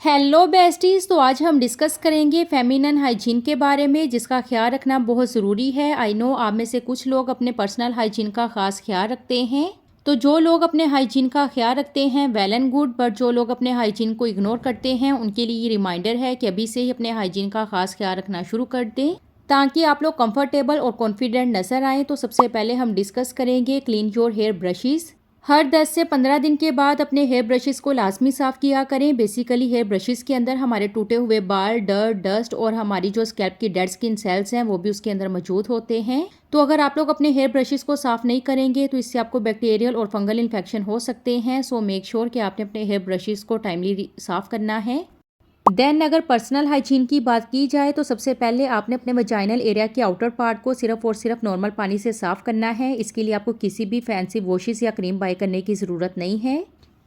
Hello besties. तो आज हम डिस्कस करेंगे फेमिनिन हाइजीन के बारे में, जिसका ख्याल रखना बहुत ज़रूरी है। आई नो आप में से कुछ लोग अपने पर्सनल हाइजीन का ख़ास ख्याल रखते हैं। तो जो लोग अपने हाइजीन का ख्याल रखते हैं वेल एंड गुड, बट जो लोग अपने हाइजीन को इग्नोर करते हैं उनके लिए ये रिमाइंडर है कि अभी से ही अपने हाइजीन का ख़ास ख्याल रखना शुरू कर दें ताकि आप लोग कंफर्टेबल और कॉन्फिडेंट नज़र आएँ। तो सबसे पहले हम डिस्कस करेंगे क्लीन योर हेयर ब्रशेज़। हर 10 से 15 दिन के बाद अपने हेयर ब्रशेस को लाजमी साफ़ किया करें। बेसिकली हेयर ब्रशेस के अंदर हमारे टूटे हुए बाल, डर्ट, डस्ट और हमारी जो स्कैल्प की डेड स्किन सेल्स हैं वो भी उसके अंदर मौजूद होते हैं। तो अगर आप लोग अपने हेयर ब्रशेस को साफ़ नहीं करेंगे तो इससे आपको बैक्टीरियल और फंगल इन्फेक्शन हो सकते हैं। सो मेक श्योर कि आपने अपने हेयर ब्रशेस को टाइमली साफ़ करना है। देन अगर पर्सनल हाइजीन की बात की जाए तो सबसे पहले आपने अपने वजाइनल एरिया के आउटर पार्ट को सिर्फ और सिर्फ नॉर्मल पानी से साफ़ करना है। इसके लिए आपको किसी भी फैंसी वॉशेस या क्रीम बाय करने की ज़रूरत नहीं है,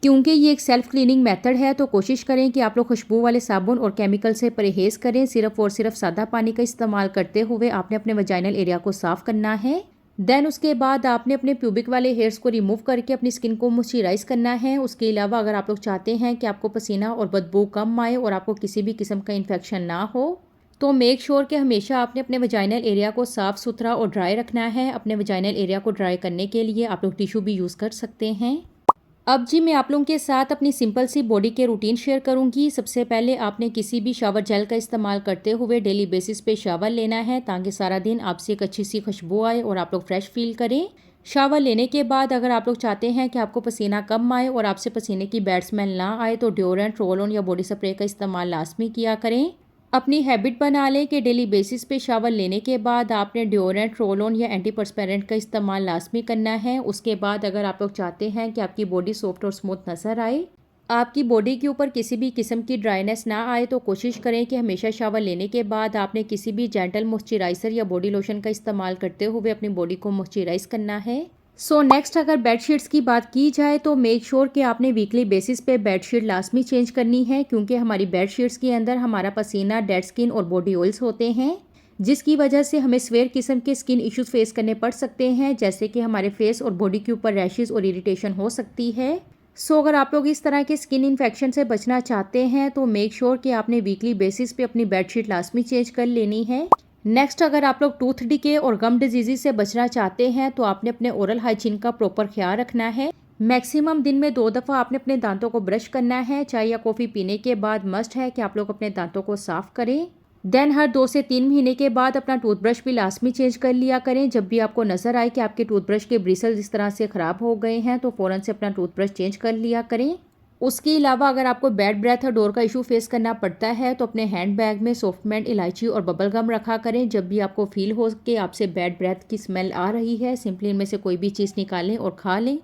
क्योंकि ये एक सेल्फ क्लीनिंग मेथड है। तो कोशिश करें कि आप लोग खुशबू वाले साबुन और केमिकल से परहेज़ करें। सिर्फ और सिर्फ सादा पानी का इस्तेमाल करते हुए आपने अपने वजाइनल एरिया को साफ़ करना है। देन उसके बाद आपने अपने प्यूबिक वाले हेयर्स को रिमूव करके अपनी स्किन को मॉइस्चराइज करना है। उसके अलावा अगर आप लोग चाहते हैं कि आपको पसीना और बदबू कम आए और आपको किसी भी किस्म का इन्फेक्शन ना हो, तो मेक श्योर कि हमेशा आपने अपने वजाइनल एरिया को साफ़ सुथरा और ड्राई रखना है। अपने वजाइनल एरिया को ड्राई करने के लिए आप लोग टिश्यू भी यूज़ कर सकते हैं। अब जी मैं आप लोगों के साथ अपनी सिंपल सी बॉडी के रूटीन शेयर करूंगी। सबसे पहले आपने किसी भी शावर जेल का इस्तेमाल करते हुए डेली बेसिस पे शावर लेना है ताकि सारा दिन आपसे एक अच्छी सी खुशबू आए और आप लोग फ्रेश फील करें। शावर लेने के बाद अगर आप लोग चाहते हैं कि आपको पसीना कम आए और आपसे पसीने की बैड स्मेल ना आए तो डिओड्रेंट, रोल ऑन या बॉडी स्प्रे का इस्तेमाल लाजमी किया करें। अपनी हैबिट बना लें कि डेली बेसिस पे शावर लेने के बाद आपने डिओड्रेंट, रोल ऑन या एंटीपर्सपेरेंट का इस्तेमाल लाजमी करना है। उसके बाद अगर आप लोग चाहते हैं कि आपकी बॉडी सॉफ्ट और स्मूथ नज़र आए, आपकी बॉडी के ऊपर किसी भी किस्म की ड्राइनेस ना आए, तो कोशिश करें कि हमेशा शावर लेने के बाद आपने किसी भी जेंटल मॉइस्चराइज़र या बॉडी लोशन का इस्तेमाल करते हुए अपनी बॉडी को मॉइस्चराइज करना है। सो नेक्स्ट अगर बेडशीट्स की बात की जाए तो मेक श्योर कि आपने वीकली बेसिस पे बेडशीट लाजमी चेंज करनी है, क्योंकि हमारी बेडशीट्स के अंदर हमारा पसीना, डेड स्किन और बॉडी ऑयल्स होते हैं, जिसकी वजह से हमें स्वेयर किस्म के स्किन इश्यूज फेस करने पड़ सकते हैं, जैसे कि हमारे फेस और बॉडी के ऊपर रैशेज और इरिटेशन हो सकती है। सो अगर आप लोग इस तरह के स्किन इन्फेक्शन से बचना चाहते हैं तो मेक श्योर कि आपने वीकली बेसिस पे अपनी बेडशीट लाजमी चेंज कर लेनी है। नेक्स्ट अगर आप लोग टूथ डिके और गम डिजीज़ से बचना चाहते हैं तो आपने अपने ओरल हाइजीन का प्रॉपर ख्याल रखना है। मैक्सिमम दिन में 2 दफ़ा आपने अपने दांतों को ब्रश करना है। चाय या कॉफ़ी पीने के बाद मस्ट है कि आप लोग अपने दांतों को साफ़ करें। देन हर 2 से 3 महीने के बाद अपना टूथब्रश भी लाजमी चेंज कर लिया करें। जब भी आपको नज़र आए कि आपके टूथब्रश के ब्रिसल इस तरह से ख़राब हो गए हैं तो फ़ौरन से अपना टूथब्रश चेंज कर लिया करें। उसके अलावा अगर आपको बैड ब्रेथ और डोर का इशू फेस करना पड़ता है तो अपने हैंड बैग में सॉफ्टमेंट, इलायची और बबल गम रखा करें। जब भी आपको फील हो कि आपसे बैड ब्रेथ की स्मेल आ रही है, सिंपली इनमें से कोई भी चीज़ निकालें और खा लें।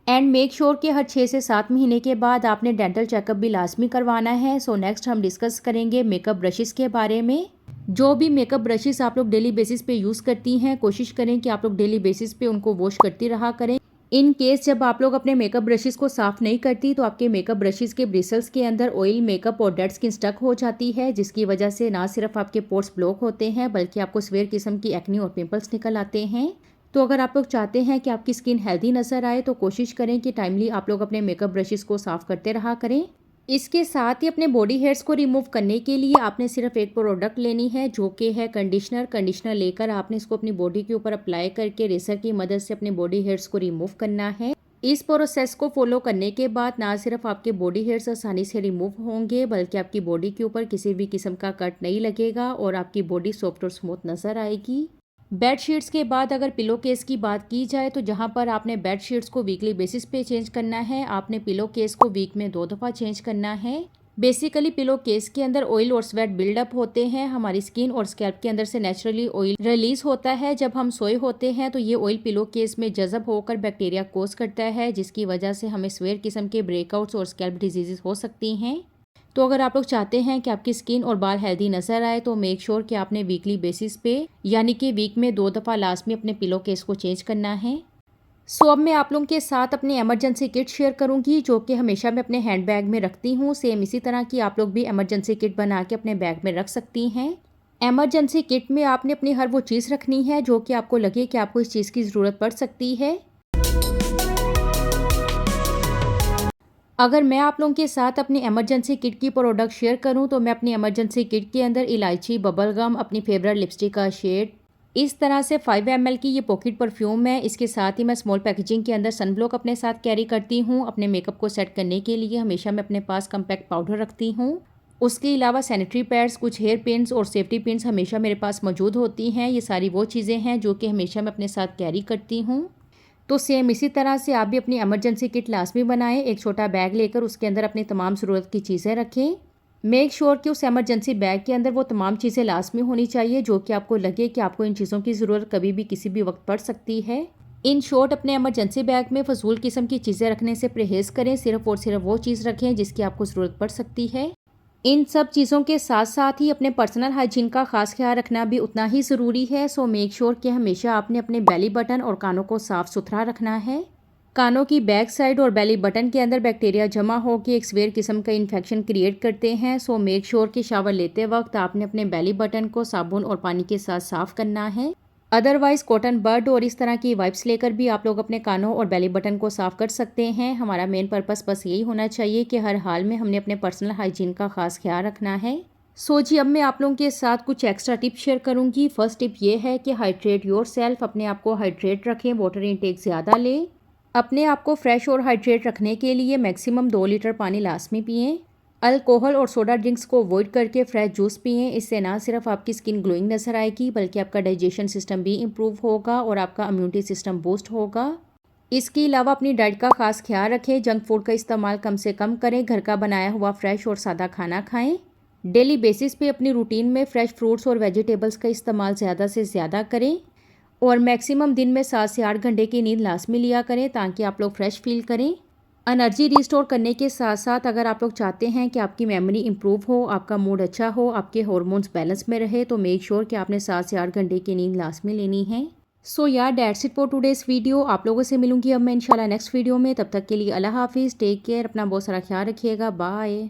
एंड मेक श्योर कि हर 6 से 7 महीने के बाद आपने डेंटल चेकअप भी लाजमी करवाना है। सो नेक्स्ट हम डिस्कस करेंगे मेकअप ब्रशेस के बारे में। जो भी मेकअप ब्रशेस आप लोग डेली बेसिस पे यूज़ करती हैं, कोशिश करें कि आप लोग डेली बेसिस पे उनको वॉश करती रहा करें। इन केस जब आप लोग अपने मेकअप ब्रशेस को साफ़ नहीं करती तो आपके मेकअप ब्रशेस के ब्रिसल्स के अंदर ऑयल, मेकअप और डेड स्किन स्टक हो जाती है, जिसकी वजह से ना सिर्फ आपके पोर्स ब्लॉक होते हैं बल्कि आपको सीवियर किस्म की एक्ने और पिंपल्स निकल आते हैं। तो अगर आप लोग चाहते हैं कि आपकी स्किन हेल्दी नज़र आए तो कोशिश करें कि टाइमली आप लोग अपने मेकअप ब्रशेस को साफ़ करते रहा करें। इसके साथ ही अपने बॉडी हेयर्स को रिमूव करने के लिए आपने सिर्फ एक प्रोडक्ट लेनी है, जो कि है कंडीशनर। कंडीशनर लेकर आपने इसको अपनी बॉडी के ऊपर अप्लाई करके रेजर की मदद से अपने बॉडी हेयर्स को रिमूव करना है। इस प्रोसेस को फॉलो करने के बाद ना सिर्फ आपके बॉडी हेयर्स आसानी से रिमूव होंगे बल्कि आपकी बॉडी के ऊपर किसी भी किस्म का कट नहीं लगेगा और आपकी बॉडी सॉफ्ट और स्मूथ नज़र आएगी। बेडशीट्स के बाद अगर पिलो केस की बात की जाए तो जहां पर आपने बेडशीट्स को वीकली बेसिस पे चेंज करना है, आपने पिलो केस को वीक में 2 दफ़ा चेंज करना है। बेसिकली पिलो केस के अंदर ऑयल और स्वेट बिल्डअप होते हैं। हमारी स्किन और स्कैल्प के अंदर से नेचुरली ऑयल रिलीज होता है। जब हम सोए होते हैं तो ये ऑयल पिलो केस में जज़ब होकर बैक्टीरिया कोज करता है, जिसकी वजह से हमें स्वेयर किस्म के ब्रेकआउट्स और स्कैल्प डिजीज़ हो सकती हैं। तो अगर आप लोग चाहते हैं कि आपकी स्किन और बाल हेल्दी नज़र आए तो मेक श्योर कि आपने वीकली बेसिस पे यानी कि वीक में 2 दफ़ा लास्ट में अपने पिलो केस को चेंज करना है। सो अब मैं आप लोगों के साथ अपनी इमरजेंसी किट शेयर करूंगी, जो कि हमेशा मैं अपने हैंड बैग में रखती हूँ। सेम इसी तरह की आप लोग भी इमरजेंसी किट बना के अपने बैग में रख सकती हैं। इमरजेंसी किट में आपने अपनी हर वो चीज़ रखनी है जो कि आपको लगे कि आपको इस चीज़ की ज़रूरत पड़ सकती है। अगर मैं आप लोगों के साथ अपनी इमरजेंसी किट की प्रोडक्ट शेयर करूं तो मैं अपनी इमरजेंसी किट के अंदर इलायची, बबल गम, अपनी फेवरेट लिपस्टिक का शेड, इस तरह से 5 ml की ये पॉकेट परफ्यूम है। इसके साथ ही मैं स्मॉल पैकेजिंग के अंदर सनब्लॉक अपने साथ कैरी करती हूँ। अपने मेकअप को सेट करने के लिए हमेशा मैं अपने पास कम्पैक्ट पाउडर रखती हूँ। उसके अलावा सैनिटरी पैड्स, कुछ हेयर पिन्स और सेफ्टी पिन्स हमेशा मेरे पास मौजूद होती हैं। ये सारी वो चीज़ें हैं जो कि हमेशा मैं अपने साथ कैरी करती हूँ। तो सेम इसी तरह से आप भी अपनी इमरजेंसी किट लाजमी बनाएं। एक छोटा बैग लेकर उसके अंदर अपनी तमाम ज़रूरत की चीज़ें रखें। मेक श्योर कि उस इमरजेंसी बैग के अंदर वो तमाम चीज़ें लाजमी होनी चाहिए जो कि आपको लगे कि आपको इन चीज़ों की ज़रूरत कभी भी किसी भी वक्त पड़ सकती है। इन शॉर्ट, अपने इमरजेंसी बैग में फजूल किस्म की चीज़ें रखने से परहेज़ करें। सिर्फ और सिर्फ वो चीज़ रखें जिसकी आपको ज़रूरत पड़ सकती है। इन सब चीज़ों के साथ साथ ही अपने पर्सनल हाइजीन का ख़ास ख्याल रखना भी उतना ही ज़रूरी है। सो मेक श्योर कि हमेशा आपने अपने बेली बटन और कानों को साफ़ सुथरा रखना है। कानों की बैक साइड और बेली बटन के अंदर बैक्टीरिया जमा होकर एक सीवियर किस्म का इन्फेक्शन क्रिएट करते हैं। सो मेक श्योर कि शावर लेते वक्त आपने अपने बेली बटन को साबुन और पानी के साथ साफ़ करना है। अदरवाइज़ कॉटन बड और इस तरह की वाइप्स लेकर भी आप लोग अपने कानों और बेली बटन को साफ़ कर सकते हैं। हमारा मेन पर्पस बस यही होना चाहिए कि हर हाल में हमने अपने पर्सनल हाइजीन का ख़ास ख्याल रखना है। सो जी, अब मैं आप लोगों के साथ कुछ एक्स्ट्रा टिप शेयर करूंगी। फर्स्ट टिप ये है कि हाइड्रेट योर सेल्फ, अपने आप को हाइड्रेट रखें, वाटर इनटेक ज़्यादा लें। अपने आप को फ्रेश और हाइड्रेट रखने के लिए मैक्सिमम 2 लीटर पानी लाजमी पिएं। अल्कोहल और सोडा ड्रिंक्स को अवॉइड करके फ्रेश जूस पिएं। इससे ना सिर्फ आपकी स्किन ग्लोइंग नज़र आएगी बल्कि आपका डाइजेशन सिस्टम भी इम्प्रूव होगा और आपका इम्यूनिटी सिस्टम बूस्ट होगा। इसके अलावा अपनी डाइट का खास ख्याल रखें। जंक फूड का इस्तेमाल कम से कम करें। घर का बनाया हुआ फ्रेश और सादा खाना खाएं। डेली बेसिस पे अपनी रूटीन में फ्रेश फ्रूट्स और वेजिटेबल्स का इस्तेमाल ज़्यादा से ज़्यादा करें। और मैक्सिमम दिन में 7 से 8 घंटे की नींद लाजमी लिया करें ताकि आप लोग फ्रेश फील करें। एनर्जी रिस्टोर करने के साथ साथ अगर आप लोग चाहते हैं कि आपकी मेमोरी इंप्रूव हो, आपका मूड अच्छा हो, आपके हार्मोन्स बैलेंस में रहे, तो मेक श्योर कि आपने 7 से 8 घंटे की नींद लाजमी लेनी है। सो यार, that's it for today's video. आप लोगों से मिलूंगी अब मैं इंशाल्लाह नेक्स्ट वीडियो में। तब तक के लिए अल्लाह हाफिज़, टेक केयर, अपना बहुत सारा ख्याल रखिएगा, बाय।